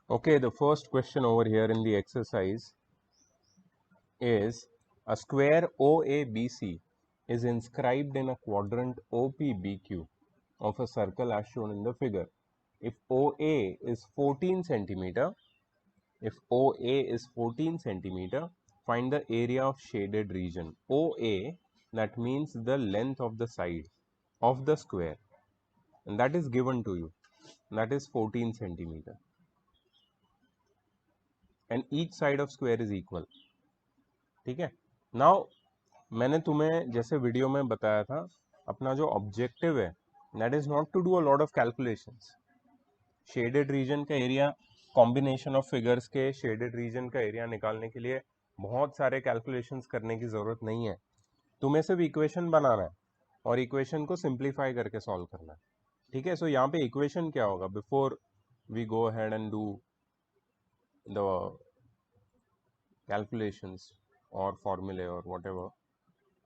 Okay, the first question over here in the exercise is a square OABC is inscribed in a quadrant OPBQ of a circle as shown in the figure. If OA is 14 centimeter, find the area of shaded region. OA, that means the length of the side of the square, and that is given to you. That is 14 centimeter. And each side of square is equal. ठीक है. Now मैंने तुम्हें जैसे video में बताया था, अपना जो ऑब्जेक्टिव है that is not to do a lot of calculations. Shaded region का एरिया, कॉम्बिनेशन ऑफ फिगर्स के शेडेड रीजन का एरिया निकालने के लिए बहुत सारे कैलकुलेशंस करने की जरूरत नहीं है. तुम्हें सिर्फ इक्वेशन बनाना है और इक्वेशन को सिंप्लीफाई करके सॉल्व करना है. ठीक है. सो यहाँ पे इक्वेशन क्या होगा before we go ahead and do the calculations or formulae or whatever,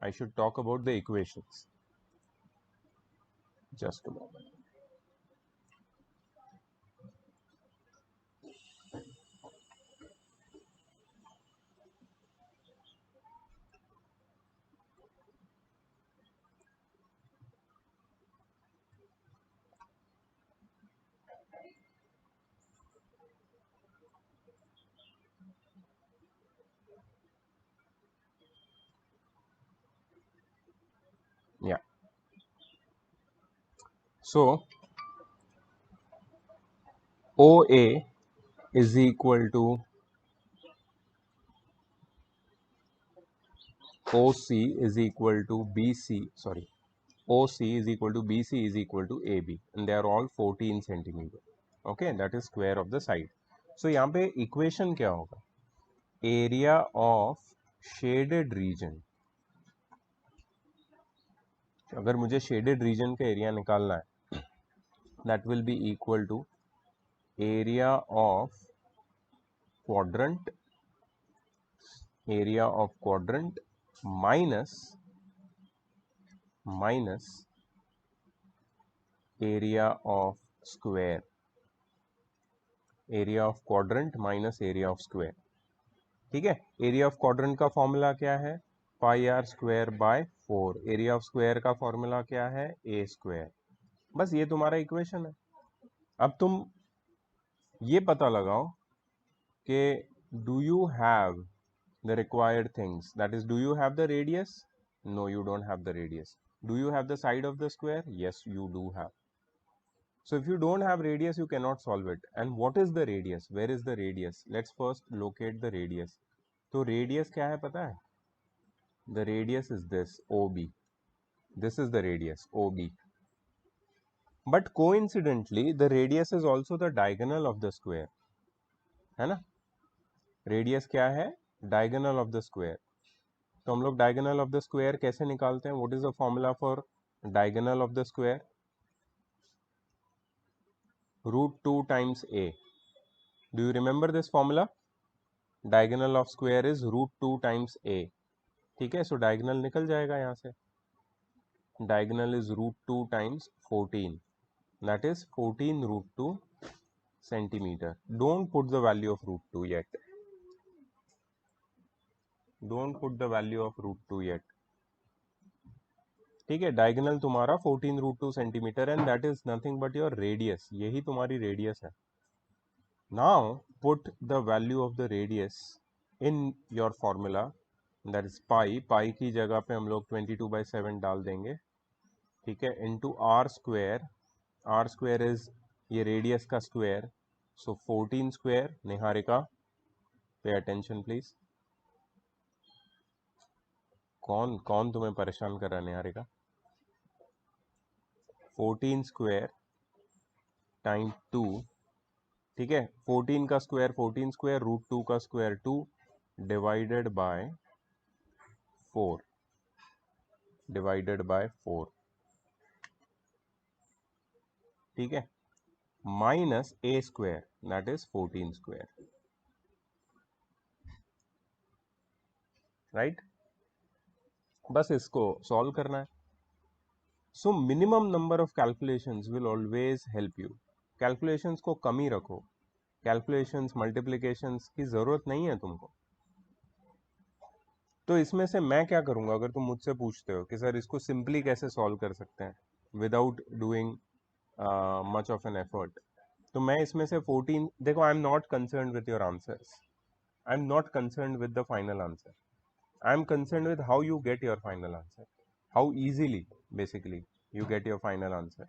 I should talk about the equations. Just a moment. Yeah. So OA is equal to OC is equal to BC. Sorry, OC is equal to BC is equal to AB, and they are all 14 centimeter. Okay, that is square of the side. So यहाँ पे equation क्या होगा? Area of shaded region. अगर मुझे shaded region का area निकालना है, that will be equal to area of quadrant minus area of square. Area of quadrant minus area of square. ठीक है. एरिया ऑफ क्वाड्रेंट का फॉर्मूला क्या है? Pi r square by 4. Area of square का formula क्या है? A square. बस ये तुम्हारा इक्वेशन है. अब तुम ये पता लगाओ कि do you have the required things, that is, do you have the radius? No, you don't have the radius. Do you have the side of the square? Yes, you do have. So if you don't have radius, you cannot solve it. And what is the radius? Where is the radius? Let's first locate the radius. So radius क्या है पता है? The radius is this OB. This is the radius OB. But coincidentally, the radius is also the diagonal of the square. है ना? Radius क्या है? Diagonal of the square. तो हम लोग डायगोनल ऑफ द स्क्वायर कैसे निकालते हैं? What is the formula for diagonal of the square? √2 times a. Do you remember this formula? Diagonal of square is √2 times a. ठीक है. सो डायगोनल निकल जाएगा यहाँ से. Diagonal is √2 times 14. That is 14 √2 centimeter. Don't put the value of √2 yet. Don't put the value of √2 yet. ठीक है. Diagonal तुम्हारा 14 √2 centimetre and that is nothing but your radius. यही तुम्हारी रेडियस है. Now put the value of the radius in your formula, that is pi. Pi की जगह पे हम लोग 22/7 डाल देंगे. ठीक है. Into R square. R square is ये रेडियस का square. So 14 square. Niharika, pay attention please. कौन कौन तुम्हें परेशान कर रहा है निहारिका? 14 square time 2. ठीक है. 14 का स्क्वायर 14 स्क्वायर, √2 का स्क्वायर 2 डिवाइडेड बाय 4. ठीक है. Minus A square, that is 14 square. Right. बस इसको सॉल्व करना है. So minimum number of calculations will always help you. Calculations को कम ही रखो. कैलकुलेशंस मल्टीप्लिकेशंस की ज़रूरत नहीं है तुमको। तो इसमें से मैं क्या करूँगा, अगर तुम मुझसे पूछते हो कि सर इसको सिंपली कैसे सॉल्व कर सकते हैं without doing much of an effort, तो मैं इसमें से 14, देखो I am not concern with your answers, I am not concern with the final answer, I am concern with how you get your final answer, how easily basically you get your final answer.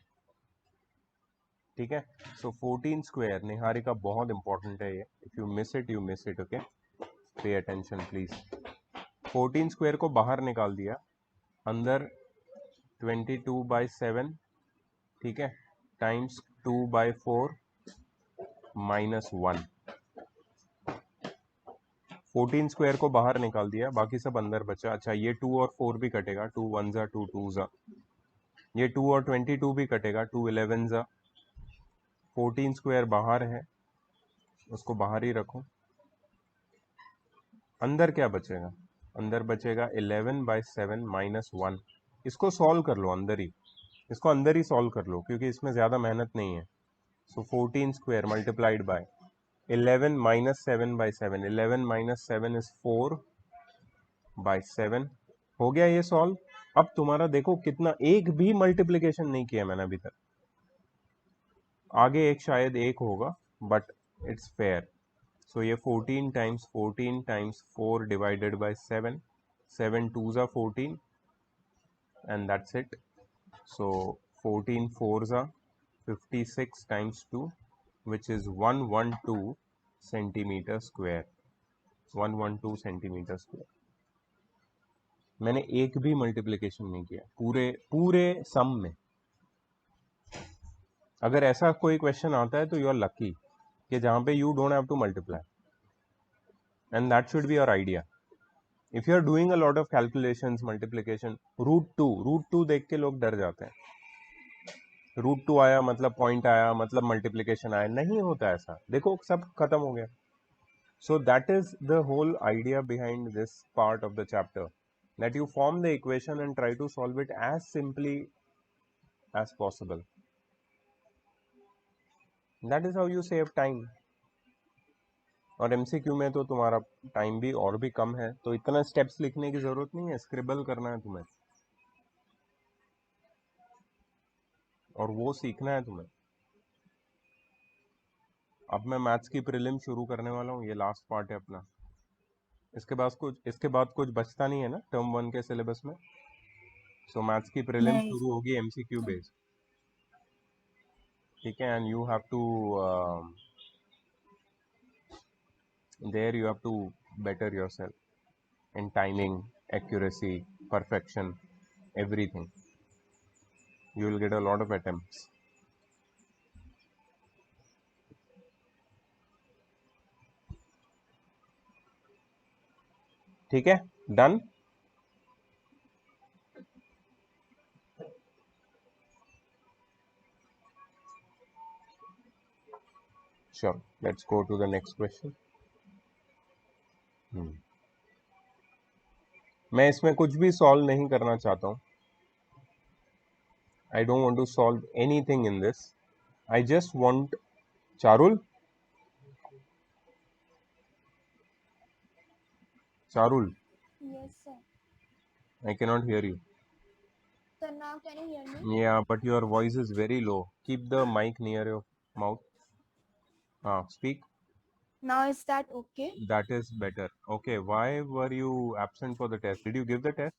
ठीक है, सो 14 square Niharika बहुत important है ये, if you miss it you miss it, okay, पे attention please. 14 square को बाहर निकाल दिया, अंदर 22/7, ठीक है, टाइम्स 2/4 -1। 14 स्क्वायर को बाहर निकाल दिया, बाकी सब अंदर बचा। अच्छा, ये 2 और 4 भी कटेगा, 2 1 जा 2 2 जा, ये 2 और 22 भी कटेगा, 2 11 जा। 14 स्क्वायर बाहर है, उसको बाहर ही रखो। अंदर क्या बचेगा, अंदर बचेगा 11/7 -1। इसको सॉल्व कर लो अंदर ही, इसको अंदर ही सॉल्व कर लो, क्योंकि इसमें ज़्यादा मेहनत नहीं है। सो 14 स्क्वायर मल्टीप्लाइड बाय 11 -7/7, 11 -7 इज 4/7। हो गया ये सॉल्व। अब तुम्हारा देखो कितना, एक भी मल्टीप्लिकेशन नहीं किया मैंने अभी तक, आगे एक शायद एक होगा, बट इट्स फेयर। सो ये 14 टाइम्स 14 टाइम्स 4 डिवाइडेड बाय 7, 7 2 जा 14 and that's it. So 14 4s are 56 times 2, which is 112 centimeter square, 112 centimeter square। मैंने एक भी मल्टीप्लिकेशन नहीं किया पूरे पूरे सम में। अगर ऐसा कोई क्वेश्चन आता है तो यू आर लकी कि जहां पे you don't have to multiply, and that should be your idea. If you are doing a lot of calculations multiplication, root two देख के लोग डर जाते हैं, √2 आया मतलब पॉइंट आया मतलब मल्टीप्लिकेशन आया, नहीं होता ऐसा, देखो सब खत्म हो गया। So that is the whole idea behind this part of the chapter, that you form the equation and try to solve it as simply as possible. That is how you save time. और MCQ में तो तुम्हारा time भी और भी कम है, तो इतना स्टेप्स लिखने की जरूरत नहीं है, स्क्रिबल करना है तुम्हें और वो सीखना है तुम्हें। अब मैं मैथ्स की प्रीलिम शुरू करने वाला हूँ, ये लास्ट पार्ट है अपना। इसके बाद कुछ बचता नहीं है ना टर्म 1 के सिलेबस में। सो मैथ्स की प्रीलिम नहीं शुरू होगी एमसीक्यू बेस्ड, ठीक है, and you have to there you have to better yourself in timing, accuracy, perfection, everything. You will get a lot of attempts. ठीक है, done. Sure, let's go to the next question. मैं इसमें कुछ भी solve नहीं करना चाहता हूँ। I don't want to solve anything in this. I just want, Charul, Charul, Yes, sir. I cannot hear you. So now can you hear me? Yeah, but your voice is very low. Keep the mic near your mouth. Speak. Now is that okay? That is better. Okay, why were you absent for the test? Did you give the test?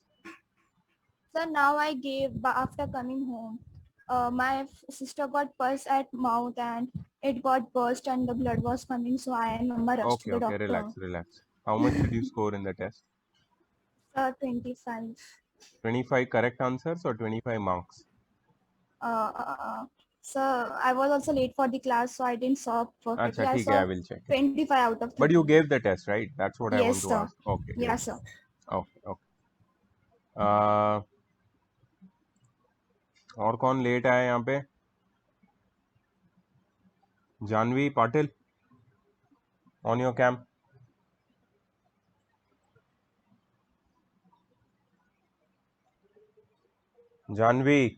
So now I gave after coming home. My sister got pulse at mouth and it got burst and the blood was coming. So I and mama rushed to Okay, the okay, doctor. relax, relax. How much did you score in the test? 25. 25 correct answers or 25 marks? So I was also late for the class, so I didn't saw Acha, perfectly. I ठीक है, I saw will check. 25 out of But you 30. gave the test, right? That's what I want Yes, to sir. ask. Okay, great. Yes, sir. Okay, okay. और कौन late आया यहाँ पे? Janvi Patil, on your cam. Janvi,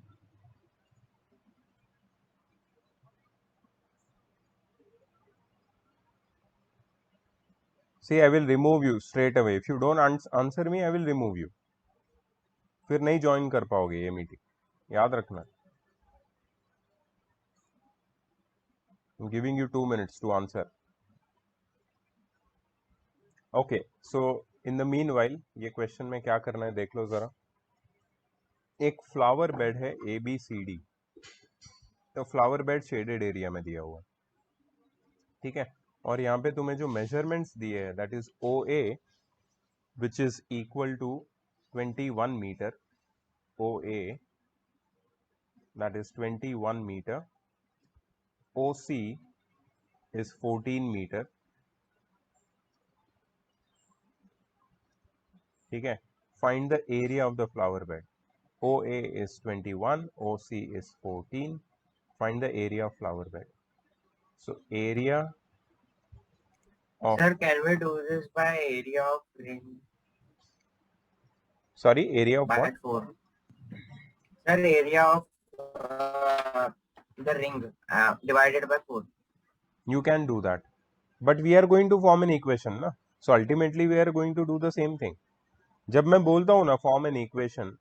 See, I will remove you straight away. If you don't answer me, I will remove you. फिर नहीं join कर पाओगे ये मीटिंग, याद रखना. I'm giving you 2 minutes to answer. Okay, so in the meanwhile, ये question में क्या करना है देख लो जरा. एक फ्लावर बेड है ABCD. तो फ्लावर बेड शेडेड एरिया में दिया हुआ है, ठीक है. और यहाँ पे तुम्हें जो मेजरमेंट्स दिए हैं, that is OA which is equal to 21 meter. OA, that is 21 meter. OC is 14 meter. ठीक है. Find the area of the flower bed. OA is 21, OC is 14. Find the area of flower bed. So area of... Sir, can we do this by area of ring? Sorry, area of by what? 4. Sir, area of the ring divided by 4. You can do that, but we are going to form an equation ना. So ultimately we are going to do the same thing. जब मैं बोलता हूँ ना form an equation,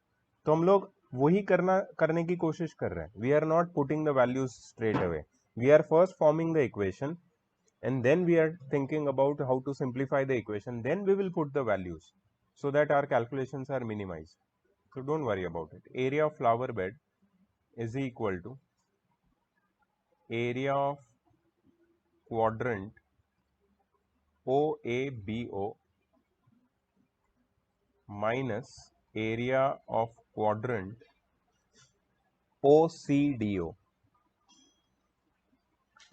तो हम लोग वही करने की कोशिश कर रहे हैं. We are not putting the values straight away. We are first forming the equation, and then we are thinking about how to simplify the equation. Then we will put the values so that our calculations are minimized. So don't worry about it. Area of flower bed is equal to area of quadrant OABO minus area of quadrant OCDO.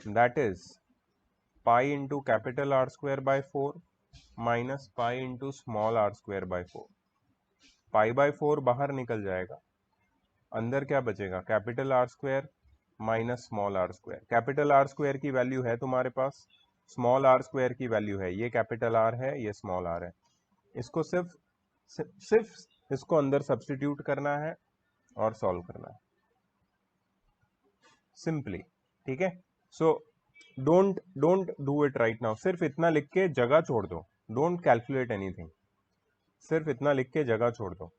That is pi into capital R square by 4 minus pi into small r square by 4. Pi by 4 बाहर निकल जाएगा, अंदर क्या बचेगा? Capital R square minus small r square. Capital R square की value है तुम्हारे पास, small r square की वैल्यू है, ये कैपिटल R है, ये स्मॉल r है. इसको सिर्फ इसको अंदर सब्स्टिट्यूट करना है और सॉल्व करना है सिंपली. ठीक है. So don't do it right now. सिर्फ इतना लिख के जगह छोड़ दो. Don't calculate anything. सिर्फ इतना लिख के जगह छोड़ दो.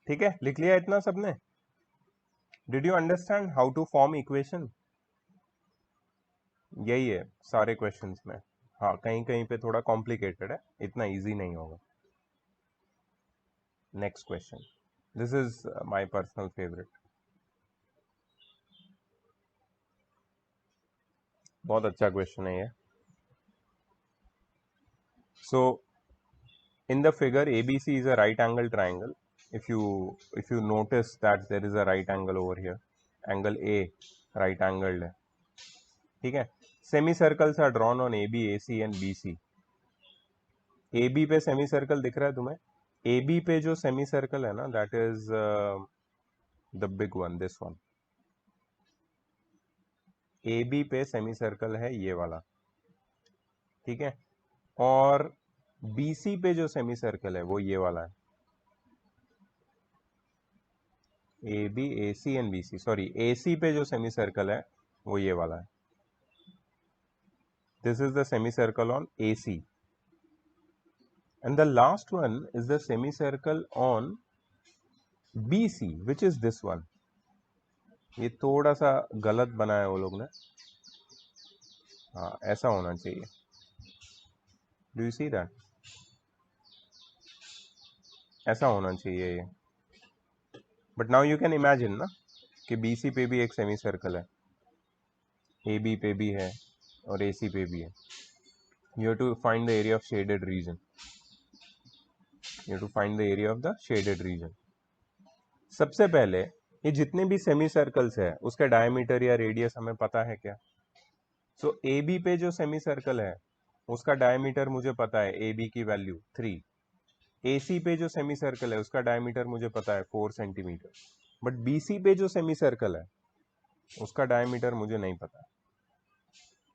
ठीक है, लिख लिया इतना सबने? Did you understand how to form equation? यही है सारे क्वेश्चंस में. हाँ, कहीं कहीं पे थोड़ा कॉम्प्लिकेटेड है, इतना इजी नहीं होगा. Next question. This is my personal favourite. बहुत अच्छा क्वेश्चन है ये. सो in the figure ABC is a right angle triangle. If you notice that there is a right angle over here, angle A right angled है. ठीक है. Semicircles are drawn on AB, AC and BC. AB पे semi circle दिख रहा है तुम्हें? AB पे जो सेमी सर्कल है ना, that is the big one, this one. AB पे सेमी सर्कल है ये वाला. ठीक है. और BC पे जो सेमी सर्कल है वो ये वाला है. AB, AC and BC. Sorry, AC पे जो सेमी सर्कल है वो ये वाला है. This is the semi circle on AC. And the last one is the semi circle on BC, which is this one. ये थोड़ा सा गलत बनाया वो लोग ने. हाँ, ऐसा होना चाहिए. Do you see that? ऐसा होना चाहिए ये. But now you can imagine ना कि BC पे भी एक सेमी सर्कल है, AB पे भी है और AC पे भी है. You have to find the area of shaded region. You have to find the area of the shaded region. सबसे पहले ये जितने भी सेमी सर्कल्स है उसका डायमीटर या रेडियस हमें पता है क्या? सो AB पे जो सेमी सर्कल है उसका डायमीटर मुझे पता है, AB की वैल्यू 3. AC पे जो सेमी सर्कल है उसका डायमीटर मुझे पता है 4 सेंटीमीटर. बट बीसी पे जो सेमी सर्कल है उसका डायमीटर मुझे नहीं पता।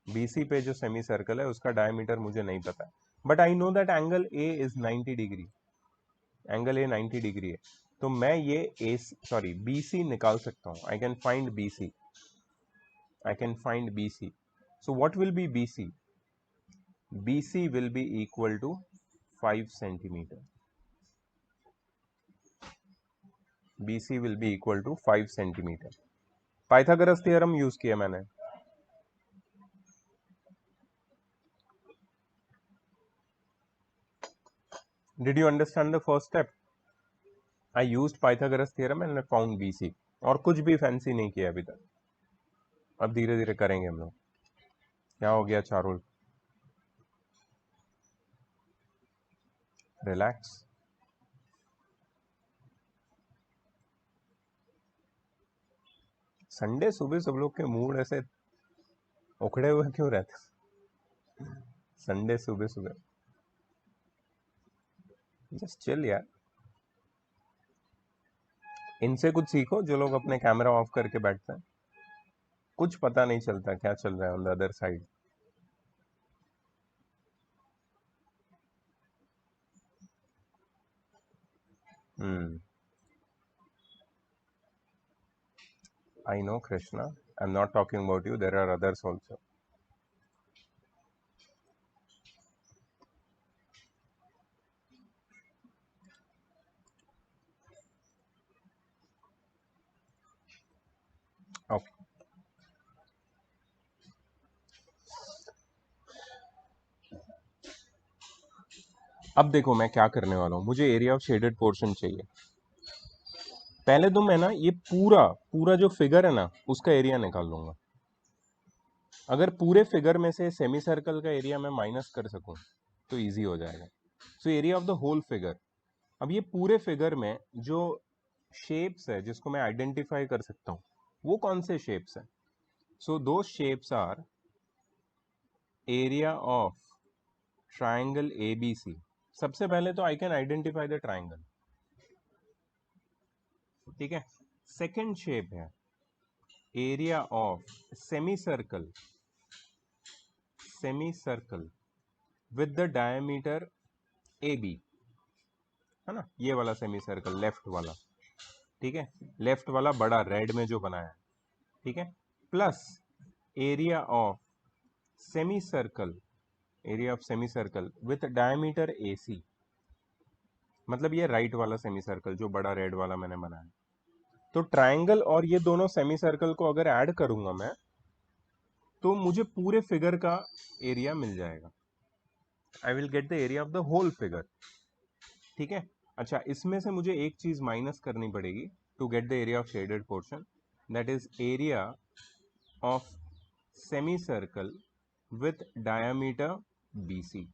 बीसी पे जो सेमी सर्कल है उसका डायमीटर मुझे नहीं पता, but I know that angle A is 90 degree, angle A 90 degree है, तो मैं ये ए सॉरी बीसी निकाल सकता हूँ। I can find BC, I can find BC. So what will be BC? BC will be equal to 5 centimetre. BC will be equal to 5 centimetre. Pythagoras theorem use किया मैंने। Did you understand the first step? I used Pythagoras theorem and I found BC। और कुछ भी fancy नहीं किया अभी तक, अब धीरे धीरे करेंगे हम लोग। क्या हो गया चारुल? रिलैक्स। संडे सुबह सब लोग के मूड ऐसे उखड़े हुए क्यों रहते? संडे सुबह सुबह जस्ट चिल यार। इनसे कुछ सीखो जो लोग अपने कैमरा ऑफ करके बैठते हैं, कुछ पता नहीं चलता क्या चल रहा है on the other side. I know, Krishna. I'm not talking about you. There are others also. Okay. अब देखो मैं क्या करने वाला हूँ। मुझे एरिया ऑफ शेडेड पोर्शन चाहिए। पहले तो मैं ना ये पूरा पूरा जो फिगर है ना उसका एरिया निकाल लूंगा। अगर पूरे फिगर में से सेमी सर्कल का एरिया मैं माइनस कर सकूं तो इजी हो जाएगा। So area of the whole figure. अब ये पूरे फिगर में जो शेप्स है जिसको मैं आइडेंटिफाई कर सकता हूँ वो कौन से शेप्स है? सो दो shapes are area of triangle ABC। सबसे पहले तो I can identify the triangle, ठीक है। सेकेंड शेप है area of semi circle, semi circle with the diameter AB, है ना, ये वाला सेमी सर्कल लेफ्ट वाला, ठीक है, लेफ्ट वाला बड़ा रेड में जो बनाया है, ठीक है, plus area of semi circle, area of semi circle with diameter AC, मतलब ये राइट वाला सेमी सर्कल जो बड़ा रेड वाला मैंने बनाया। तो ट्राइंगल और ये दोनों सेमी सर्कल को अगर ऐड करूंगा मैं तो मुझे पूरे फिगर का एरिया मिल जाएगा। I will get the area of the whole figure, ठीक है। अच्छा, इसमें से मुझे एक चीज माइनस करनी पड़ेगी to get the area of shaded portion, that is area of semi circle with diameter BC।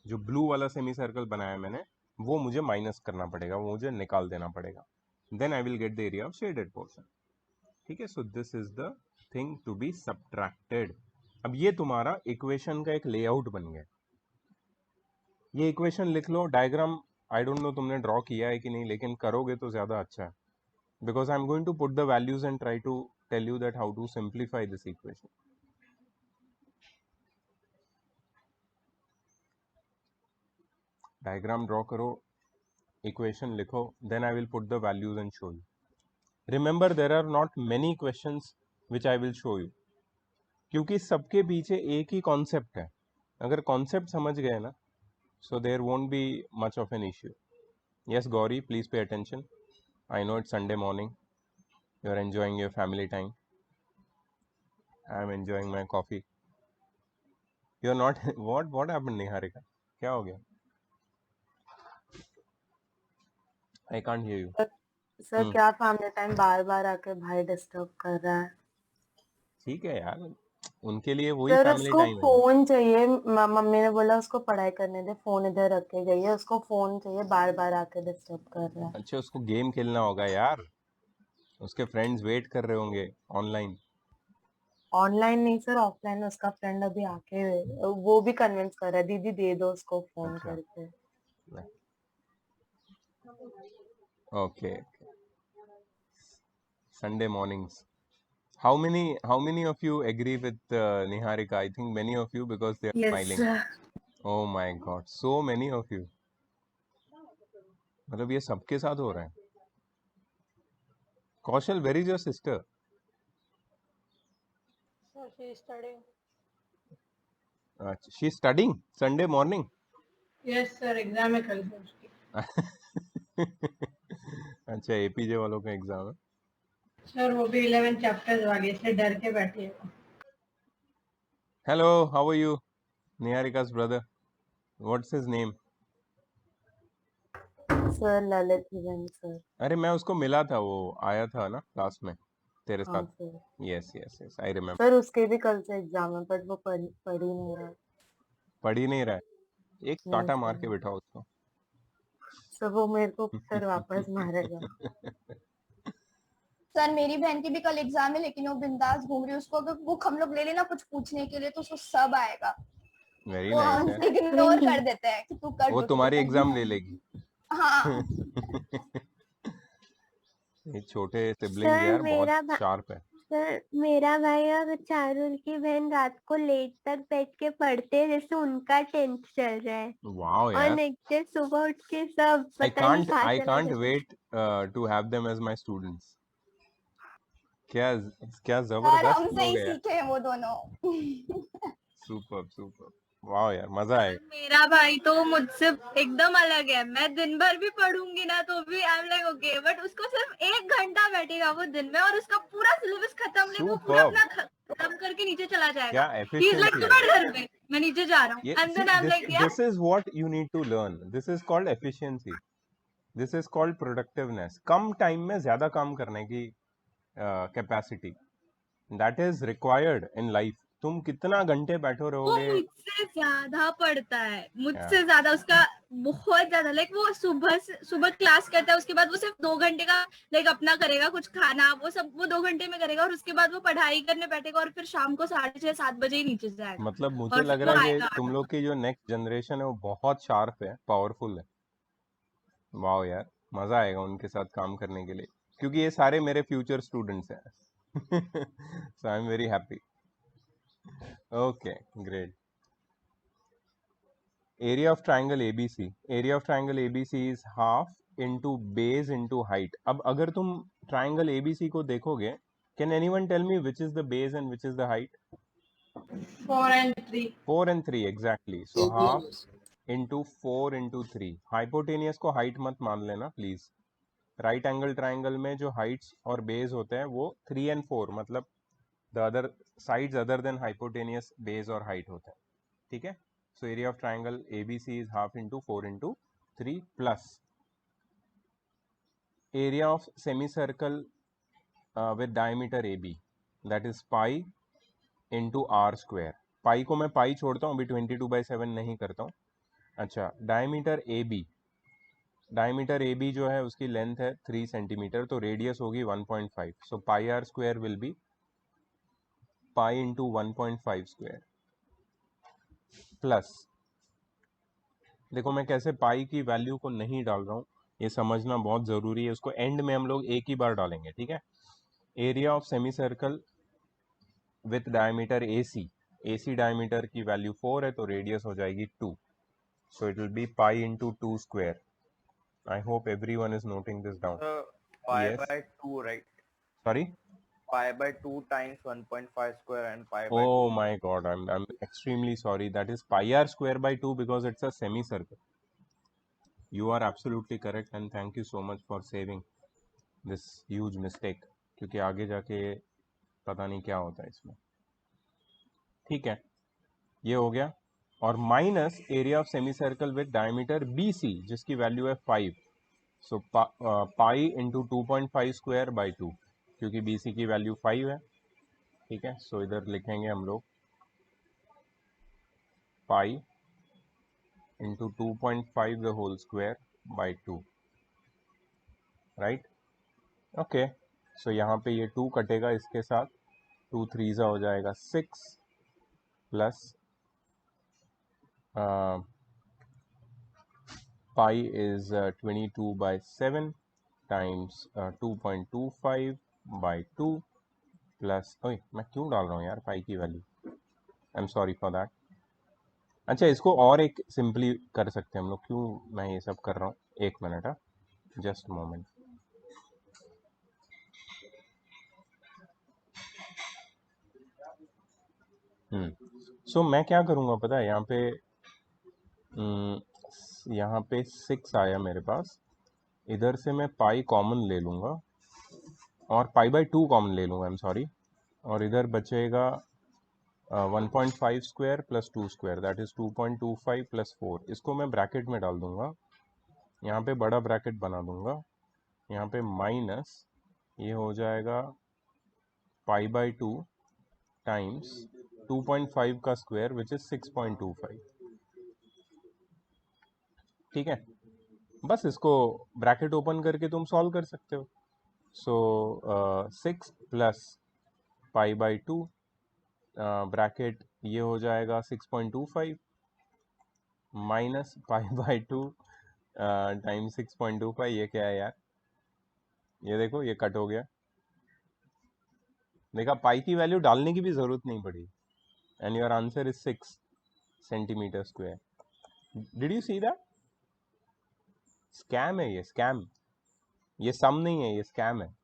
जो ब्लू वाला सेमी सर्कल बनाया मैंने वो मुझे माइनस करना पड़ेगा, वो मुझे निकाल देना पड़ेगा, then I will get the area of shaded portion, ठीक है। So this is the thing to be subtracted. अब ये तुम्हारा इक्वेशन का एक लेआउट बन गया। ये इक्वेशन लिख लो, डायग्राम आई डोंट नो तुमने ड्रॉ किया है कि नहीं, लेकिन करोगे तो ज्यादा अच्छा है, because I am going to put the values and try to tell you that how to simplify this equation. Diagram draw करो, इक्वेशन लिखो, then I will put the values and show you. Remember there are not many questions which I will show you, क्योंकि सबके पीछे एक ही concept है। अगर concept समझ गए ना, so there won't be much of an issue. Yes, Gauri, please pay attention. I know it's Sunday morning. You are enjoying your family time. I am enjoying my coffee. You are not. What happened, Niharika? क्या हो गया? I can't hear you. Sir क्या family time बार बार आके भाई disturb कर रहा है। ठीक है यार, उनके लिए वही सर फैमिली उसको टाइम है। फोन चाहिए, मम्मी ने बोला उसको पढ़ाई करने दे, फोन इधर रख के गई है, उसको फोन चाहिए, बार बार आके डिस्टर्ब कर रहा है। अच्छा, उसको गेम खेलना होगा यार, उसके फ्रेंड्स वेट कर रहे होंगे ऑनलाइन। ऑनलाइन नहीं सर, ऑफलाइन। उसका फ्रेंड अभी आके वो भी कन्विंस कर रहा है, दीदी दे दो उसको फोन अच्छा, करके। Okay. Sunday mornings. How many of you agree with Niharika? I think many of you because they are Yes, smiling. sir. Oh my God, so many of you. मतलब ये सबके साथ हो रहा है. Kaushal, where is your sister? So she is studying. She's studying Sunday morning. Yes, sir. Exam है कल से उसकी. अच्छा, एपीजे वालों का एग्जाम है. सर वो भी 11 चैप्टर्स वाली इसलिए डर के बैठी है वो. Hello, how are you? Niharika's brother. What's his name? Sir Lalit event sir. अरे मैं उसको मिला था, वो आया था ना क्लास में तेरे हाँ साथ. Sir. Yes yes yes, I remember. Sir उसके भी कल से एग्जाम है बट वो पढ़ ही नहीं रहा. पढ़ ही नहीं रहा है. एक नहीं कांटा मार के सर. बिठाओ उसको. सर वो मेरे को सर वापस मारेगा. सर मेरी बहन की भी कल एग्जाम है लेकिन वो बिंदास घूम रही है। उसको अगर बुक हम लोग ले लेना कुछ पूछने के लिए तो उसको सब आएगा। वेरी वो नाइस है. इग्नोर कर देते हैं कि तू कर वो लो तुम्हारी तो। एग्जाम ले लेगी. हाँ ये छोटे सिबलिंग यार बहुत शार्प है. सर मेरा भाई और चारुल की बहन रात को लेट तक बैठ के पढ़ते हैं जैसे उनका 10th चल रहा है वाओ और यार. नेक्स्ट डे सुबह उठ के सब I पता नहीं can't कहाँ I चला can't जाता है। wait to have them as my students. क्या क्या सर जबरदस्त हमसे ही लोग हैं यार. सीखे हैं वो दोनों। Super super. वाओ यार, मजा आएगा. मेरा भाई तो मुझसे एकदम अलग है। मैं दिन भर भी पढ़ूंगी ना तो भी आई एम लाइक ओके, बट उसको सिर्फ 1 घंटा बैठेगा वो दिन में और उसका पूरा सिलेबस खत्म लेके वो पूरा Superb. अपना खत्म करके नीचे चला जाएगा। क्या ही इज लाइक efficiency तू है. बैठ घर पे, मैं नीचे जा रहा हूँ ये and see, then I am like यार this is what you need to learn. This is called efficiency. This is called productiveness. Come time में ज्यादा काम करने की capacity that is required in life. तुम कितना घंटे बैठे वो रहोगे. मुझसे ज्यादा पढ़ता है, Yeah. मुझसे ज्यादा। उसका बहुत ज्यादा लाइक वो सुबह क्लास करता है, उसके बाद वो सिर्फ 2 घंटे का लाइक अपना करेगा, कुछ खाना वो सब वो 2 घंटे में करेगा और उसके बाद वो पढ़ाई करने बैठेगा और फिर शाम को 6:30-7 बजे ही नीचे जाएगा मतलब मुझे और लग फिर वो रहा है कि आएगा। तुम लोग की जो नेक्स्ट जनरेशन है वो बहुत शार्प है, पावरफुल है. वाह यार, मजा आएगा उनके साथ काम करने के लिए क्योंकि ये सारे मेरे फ्यूचर स्टूडेंट्स हैं. So I am very happy. Okay, great. Area of triangle ABC. Area of triangle ABC is half into base into height. अब अगर तुम ट्राइंगल एबीसी को देखोगे, can anyone tell me which is the base and which is the height? 4 and 3. 4 and 3 exactly. So half into 4 into 3. Hypotenuse को height मत मान लेना please. Right angle triangle में जो हाइट्स और बेस होते हैं वो 3 and 4 मतलब the other sides other than hypotenuse base और हाइट होते हैं. ठीक है. So area of triangle ABC is half into 4 into 3 plus area of semi circle with diameter AB that is pi into r square. Pi को मैं पाई छोड़ता हूँ, अभी 22/7 नहीं करता हूँ. अच्छा, डायमीटर AB. डायमीटर AB जो है उसकी लेंथ है 3 सेंटीमीटर, तो रेडियस होगी 1.5. So pi r square will be pi into 1.5 square plus. देखो मैं कैसे पाई की वैल्यू को नहीं डाल रहा हूँ, ये समझना बहुत ज़रूरी है. उसको एंड में हम लोग एक ही बार डालेंगे. ठीक है. Area of semi circle with diameter AC diameter की वैल्यू 4 है तो रेडियस हो जाएगी 2. So it will be pi into 2 square. I hope everyone is noting this down. Pi Yes. by 2, right? Sorry? Pi by 2 times 1.5 square and pi by Oh 2. my god, I'm extremely sorry. That is pi r square by 2 because it's a semicircle. You are absolutely correct and thank you so much for saving this huge mistake. क्योंकि आगे जाके पता नहीं क्या होता है इसमें. ठीक है, ये हो गया. और minus area of semi circle with diameter BC जिसकी वैल्यू है 5. सो पाई इंटू 2.5 स्क्वायर बाई 2 क्योंकि BC की वैल्यू 5 है. ठीक है. सो इधर लिखेंगे हम लोग pi into 2.5 the whole square by 2. Right. Okay. So यहाँ पे ये 2 कटेगा इसके साथ. 2 3 हो जाएगा 6 plus pi is 22/7 times 2.25 by 2 plus, ओए मैं क्यों डाल रहा हूँ यार पाई की value, I am sorry for that. अच्छा इसको और एक सिंपली कर सकते हैं हम लोग, क्यों मैं ये सब कर रहा हूँ, एक मिनट है, जस्ट मोमेंट। सो मैं क्या करूँगा पता है, यहाँ पे 6 आया मेरे पास, इधर से मैं पाई कॉमन ले लूँगा और पाई बाई 2 कॉमन ले लूँगा, आई एम सॉरी, और इधर बचेगा 1.5 square plus 2 square, that is 2.25 plus 4। इसको मैं ब्रैकेट में डाल दूंगा, यहाँ पे बड़ा ब्रैकेट बना दूंगा, यहाँ पे माइनस ये हो जाएगा पाई बाई 2 टाइम्स 2.5 का स्क्वायर विच इज 6.25। ठीक है, बस इसको ब्रैकेट ओपन करके तुम सॉल्व कर सकते हो। सो 6 प्लस पाई बाई 2 ब्रैकेट ये हो जाएगा 6.25 माइनस पाई बाई 2 टाइम 6.25, ये क्या है यार, ये देखो ये कट हो गया, देखा पाई की वैल्यू डालने की भी जरूरत नहीं पड़ी, and your answer is 6 centimetre square. Did you see that? Scam है ये, स्कैम, ये सम नहीं है, ये स्कैम है,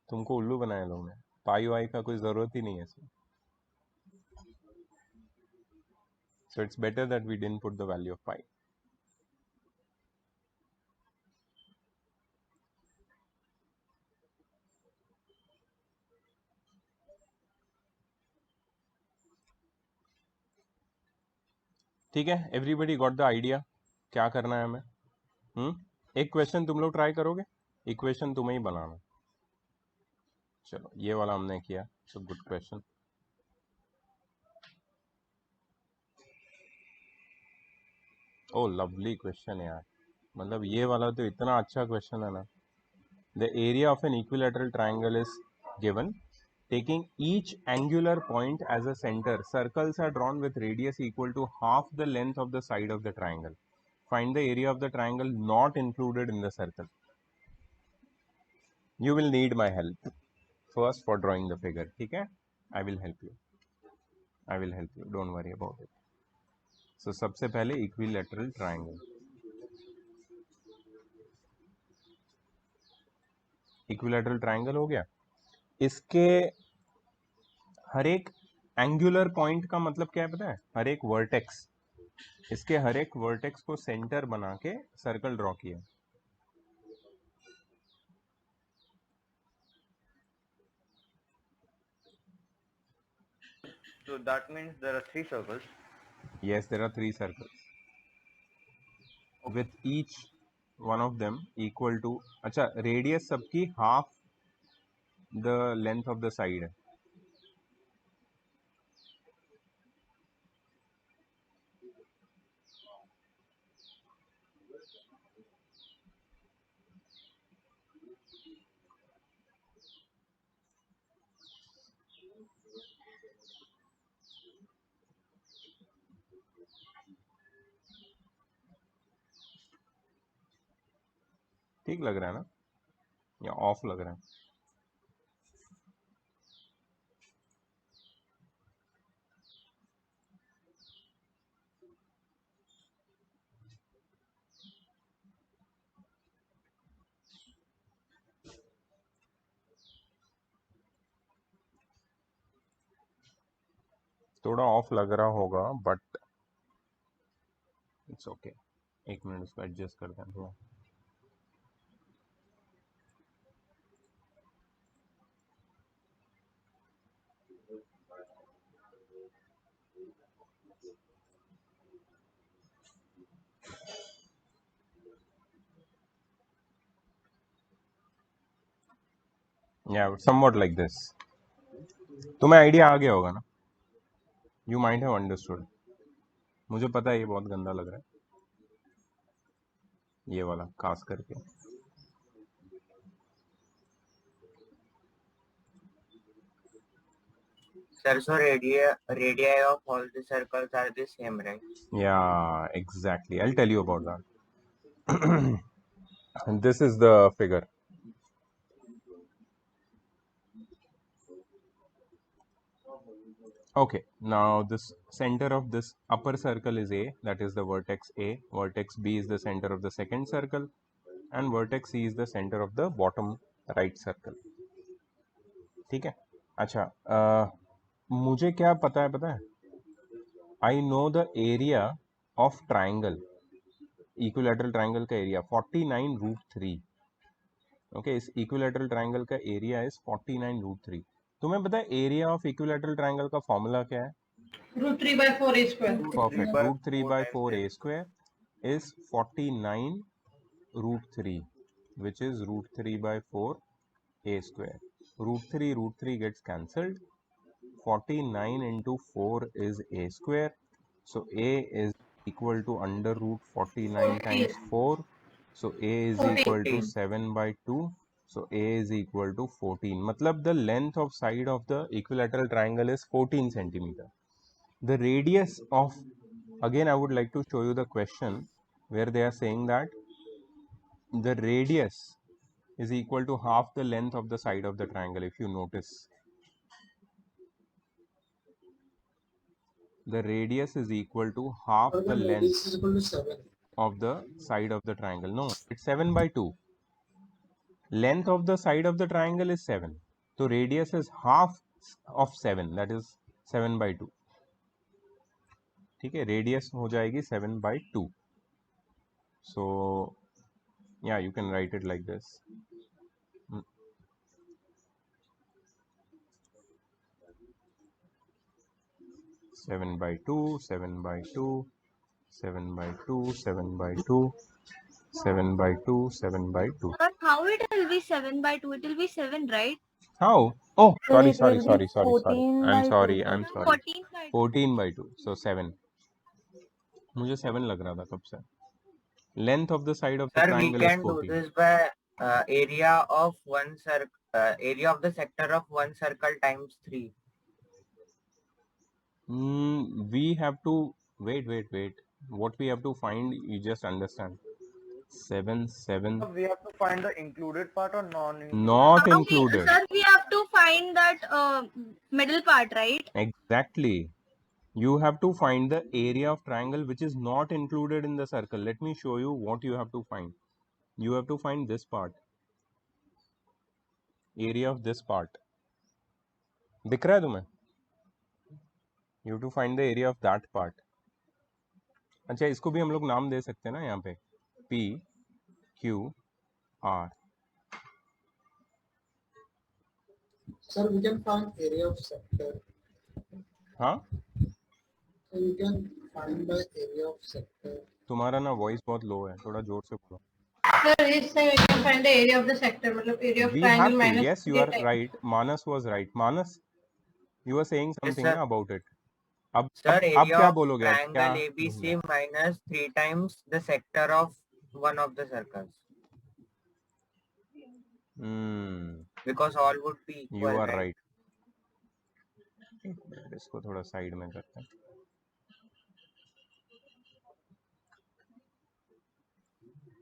तुमको उल्लू बनाया लोगों ने, पाई वाई का कोई जरूरत ही नहीं है इसमें। So it's better that we didn't put the value of pi. ठीक है, एवरीबडी गॉट द आइडिया क्या करना है हमें? एक क्वेश्चन तुम लोग ट्राई करोगे, इक्वेशन तुम्हें ही बनाना। चलो ये वाला हमने किया, so good question. Oh lovely question यार, मतलब ये वाला तो इतना अच्छा क्वेश्चन है ना। The area of an equilateral triangle is given, taking each angular point as a center, circles are drawn with radius equal to half the length of the side of the triangle. Find the area of the triangle not included in the circle. You will need my help first for drawing the figure, ठीक है? I will help you. I will help you. Don't worry about it. So सबसे पहले equilateral triangle. Equilateral triangle हो गया। इसके हर एक angular point का मतलब क्या है पता है? हर एक वर्टेक्स, इसके हर एक वर्टेक्स को सेंटर बना के सर्कल ड्रॉ किया। So that means there are 3 circles. Yes, there are 3 circles with each one of them equal to, अच्छा रेडियस सबकी half the length of the side है। ठीक लग रहा है ना, या ऑफ लग रहा है? थोड़ा ऑफ लग रहा होगा बट इट्स ओके। एक मिनट उसको एडजस्ट करते हैं थोड़ा। Yeah, somewhat like this. तुम्हें आइडिया आ गया होगा ना? You might have understood. मुझे पता है ये बहुत गंदा लग रहा है, ये वाला खास करके। Sir, so radii of all the circles are the same, right? Yeah, exactly. I'll tell you about that. And this is the figure. Okay, now this center of this upper circle is A, that is the vertex A. Vertex B is the center of the second circle, and vertex C is the center of the bottom right circle. ठीक है. अच्छा, मुझे क्या पता है? I know the area of triangle, equilateral triangle का area 49√3. Okay, इस equilateral triangle का एरिया इज 49√3. तुम्हें पता है एरिया ऑफ इक्विलैटरल ट्रायंगल का फॉर्मूला क्या है? √3/4 a square. Perfect. √3/4 a square is 49√3, which is √3/4 a square. √3 gets cancelled. 49 into 4 is a square. So a is equal to under root 49 times 4. So a is equal to 7/2. So a is equal to 14. मतलब the length of side of the equilateral triangle is 14 centimeter. The radius of, again I would like to show you the question where they are saying that the radius is equal to half the length of the side of the triangle. If you notice, the radius is equal to half the length of the side of the triangle. No, it's 7/2. Length of the side of the triangle is 7. So radius is half of 7, that is 7/2. ठीक है, radius हो जाएगी 7/2. So yeah, you can write it like this. 7/2, 7/2, 7/2, 7/2, 7/2, 7/2. But how it will be 7/2? It will be 7, right? How? Oh, sorry. it will be I'm 14/2. sorry. 14/2. 14/2. So 7. मुझे 7 लग रहा था कब से. Length of the side of the Sir, we triangle is can do 14. this by area of one circle, area of the sector of one circle times 3. We have to wait. What we have to find, you just understand. 7. We have to find the included part or non-included? Not Okay, included. sir, we have to find that middle part, right? Exactly. You have to find the area of triangle which is not included in the circle. Let me show you what you have to find. You have to find this part. Area of this part. दिख रहा है तुम्हें? You have to find the area of that part. अच्छा, इसको भी हम लोग नाम दे सकते हैं ना यहाँ पे. P, Q, R. Sir, we can find area of sector. हाँ? So you can find the area of sector. तुम्हारा ना वॉइस बहुत लो है, थोड़ा जोर से बोलो. Sir, this time we can find the area of the sector, मतलब area of We have triangle to. minus. Yes, you are right. Manas was right. Manas, you were saying something sir. ना about it. अब Sir, आप area क्या of बोलोगे? आप क्या? triangle ABC minus 3 times the sector of one of the circles. Because all would be equal. You are right. इसको थोड़ा side में करते हैं.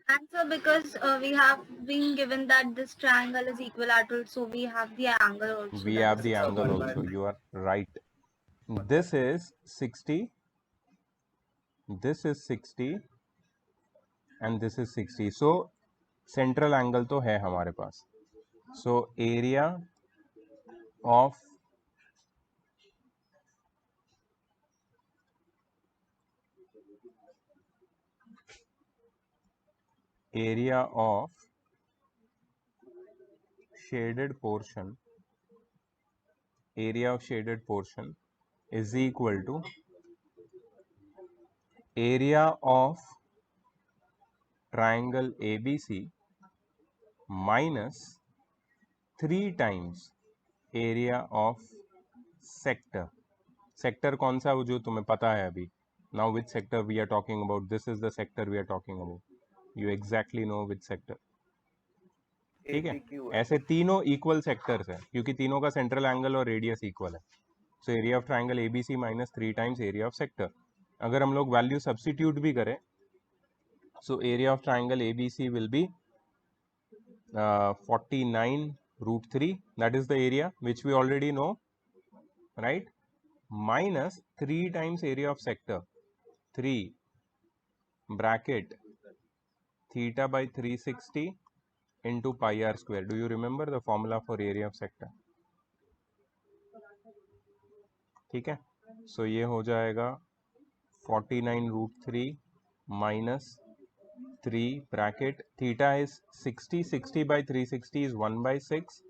And so because we have been given that this triangle is equilateral, so we have the angle also. We have the angle also. You are right. This is 60. This is 60. And this is 60. So central angle तो है हमारे पास. So area of shaded portion is equal to area of triangle ABC minus 3 times area of sector. Sector कौन सा जो तुम्हें पता है अभी? Now which sector we are talking about? This is the sector we are talking about. You exactly know which sector. ठीक है, ऐसे तीनों इक्वल सेक्टर्स है क्योंकि तीनों का सेंट्रल एंगल और रेडियस इक्वल है. So area of triangle ABC minus 3 times area of sector. अगर हम लोग वैल्यू सब्स्टिट्यूट भी करें, so area of triangle ABC will be 49√3. That is the area which we already know, right? minus 3 times area of sector, 3 bracket theta by 360 into pi r square. Do you remember the formula for area of sector? ठीक है, सो ये हो जाएगा 49√3 minus 3 bracket theta is 60, 60 by 360 is 1/6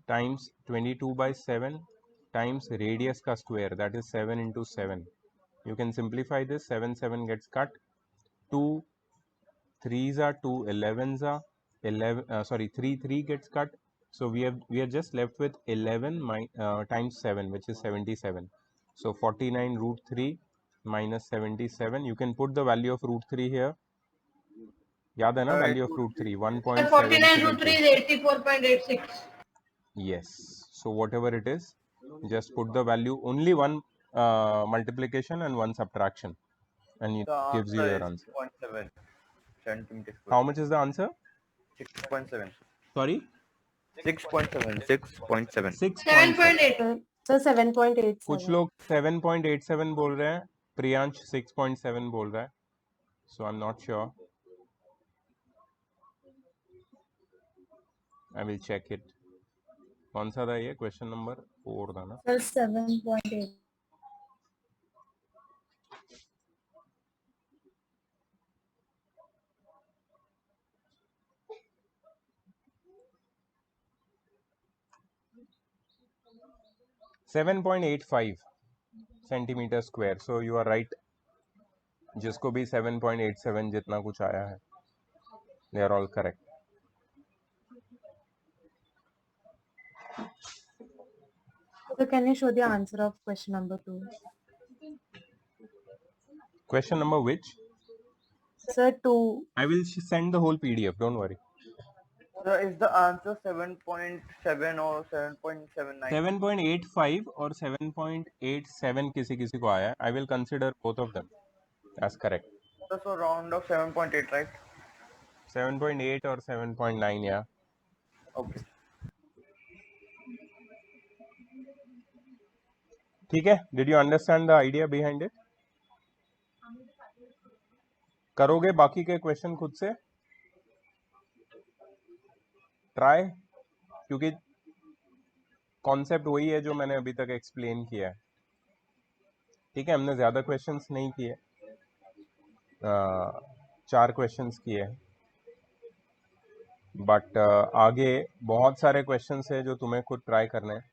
times 22 by 7 times radius का square, that is 7 into 7. You can simplify this. 7 7 gets cut, 2 3s are 2 11s are 11 3 3 gets cut, so we are just left with 11 times 7, which is 77. So 49√3 minus 77. You can put the value of √3 here. याद है ना value of √3? 49√3 is 84.86. Yes. So whatever it is, just put the value, only one multiplication and one subtraction, and it gives you your answer. 6.7 centimeters. How much is the answer? 6.7. Sorry? 6.7. 6.7. 7.8. Sir 7.87 कुछ लोग 7.87 बोल रहे हैं, प्रियांश 6.7 बोल रहा है, so I'm not sure. I will check it. कौन सा था ये? क्वेश्चन नंबर 4 था ना? Sir, 7.8. $7.85 centimeter square. So you are right. जिसको भी 7.87 जितना कुछ आया है, they are all correct. So can you show the answer of question number 2? Question number which? Sir, 2. I will send the whole PDF. Don't worry. So is the answer 7.7 or 7.79? 7.85 और 7.87 किसी किसी को आया है. I will consider both of them as correct. So round of 7.8, right? 7.8 or 7.9, yeah. Okay. ठीक है. Did you understand the idea behind it? करोगे बाकी के क्वेश्चन खुद से ट्राई, क्योंकि कॉन्सेप्ट वही है जो मैंने अभी तक एक्सप्लेन किया है. ठीक है, हमने ज़्यादा क्वेश्चंस नहीं किए, 4 क्वेश्चंस किए हैं, बट आगे बहुत सारे क्वेश्चंस है जो तुम्हें खुद ट्राई करने हैं,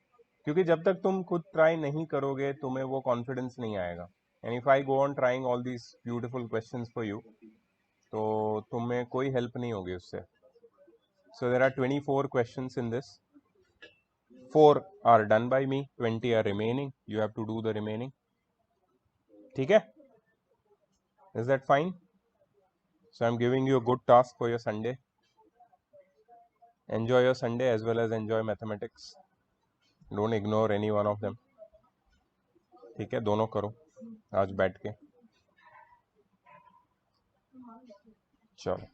क्योंकि जब तक तुम खुद ट्राई नहीं करोगे तुम्हें वो कॉन्फिडेंस नहीं आएगा. And if I go on trying all these beautiful questions for you, तो तुम्हें कोई हेल्प नहीं होगी उससे. So there are 24 questions in this. 4 are done by me, 20 are remaining. You have to do the remaining. ठीक है? Is that fine? So I'm giving you a good task for your Sunday. Enjoy your Sunday as well as enjoy mathematics. Don't ignore any one of them. ठीक है, दोनों करो आज बैठ के. चलो.